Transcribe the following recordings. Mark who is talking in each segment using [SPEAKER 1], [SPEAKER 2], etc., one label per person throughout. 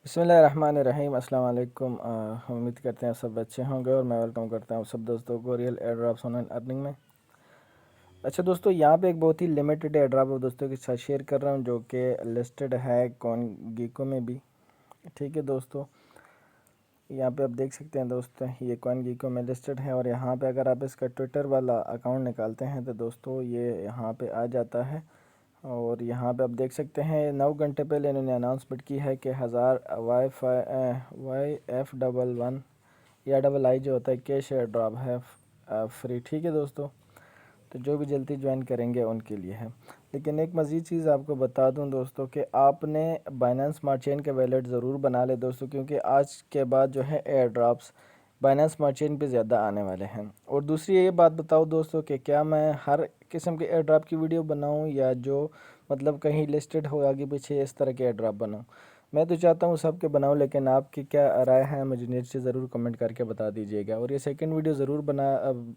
[SPEAKER 1] बिस्मिल्लाहिर्रहमानिर्रहीम। अस्सलाम वालेकुम। उम्मीद करते हैं सब अच्छे होंगे और मैं वेलकम करता हूँ सब दोस्तों को रियल एयरड्रॉप्स ऑनलाइन अर्निंग में। अच्छा दोस्तों, यहाँ पे एक बहुत ही लिमिटेड एयरड्रॉप दोस्तों के साथ शेयर कर रहा हूँ जो कि लिस्टेड है कॉइनगीको में भी। ठीक है दोस्तों, यहाँ पे आप देख सकते हैं दोस्तों, ये कॉइनगीको में लिस्टेड है और यहाँ पे अगर आप इसका ट्विटर वाला अकाउंट निकालते हैं तो दोस्तों ये यहाँ पे आ जाता है। और यहाँ पे आप देख सकते हैं 9 घंटे पहले इन्होंने अनाउंसमेंट की है कि 1000 YF11 या डबल आई जो होता है कैश एयर ड्रॉप है फ्री। ठीक है दोस्तों, तो जो भी जल्दी ज्वाइन करेंगे उनके लिए है। लेकिन एक मज़ीद चीज़ आपको बता दूं दोस्तों कि आपने बाइनेंस स्मार्ट चेन के वैलेट ज़रूर बना ले दोस्तों, क्योंकि आज के बाद जो है air drops Binance smart chain पे ज़्यादा आने वाले हैं। और दूसरी ये बात बताओ दोस्तों कि क्या मैं हर किस्म के एयर ड्रॉप की वीडियो बनाऊं या जो मतलब कहीं लिस्टेड हो आगे पीछे इस तरह के एयर ड्रॉप बनाऊं। मैं तो चाहता हूं सबके बनाऊं, लेकिन आपकी क्या राय है मुझे नीचे ज़रूर कमेंट करके बता दीजिएगा। और ये सेकंड वीडियो ज़रूर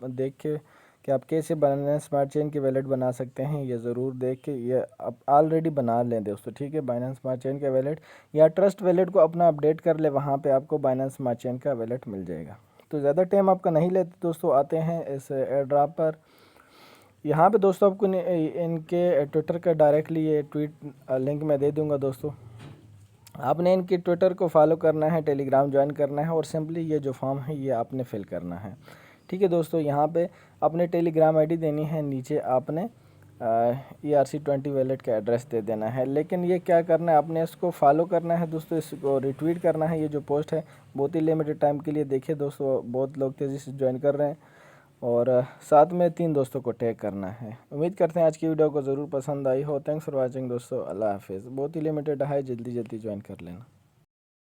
[SPEAKER 1] देख के कि आप कैसे बाइनेंस स्मार्ट चेन के वैलेट बना सकते हैं, ये ज़रूर देख के ये आप ऑलरेडी बना लें दोस्तों। ठीक है, बाइनेंस स्मार्ट चेन के वैलेट या ट्रस्ट वैलेट को अपना अपडेट कर ले, वहाँ पे आपको बाइनेंस स्मार्ट चेन का वैलेट मिल जाएगा। तो ज़्यादा टाइम आपका नहीं लेते दोस्तों, आते हैं इस एयर ड्रॉप पर। यहाँ पे दोस्तों आपको इनके ट्विटर का डायरेक्टली ये ट्वीट लिंक मैं दे दूँगा दोस्तों। आपने इनके ट्विटर को फॉलो करना है, टेलीग्राम ज्वाइन करना है और सिंपली ये जो फॉर्म है ये आपने फिल करना है। ठीक है दोस्तों, यहाँ पे अपने टेलीग्राम आईडी देनी है, नीचे आपने ERC20 वैलेट का एड्रेस दे देना है। लेकिन ये क्या करना है, आपने इसको फॉलो करना है दोस्तों, इसको रिट्वीट करना है। ये जो पोस्ट है बहुत ही लिमिटेड टाइम के लिए, देखिए दोस्तों बहुत लोग तेज़ी से ज्वाइन कर रहे हैं। और साथ में 3 दोस्तों को टैग करना है। उम्मीद करते हैं आज की वीडियो को ज़रूर पसंद आई हो। थैंक्स फॉर वॉचिंग दोस्तों, अल्लाह हाफिज़। बहुत ही लिमिटेड है, जल्दी जल्दी ज्वाइन कर लेना।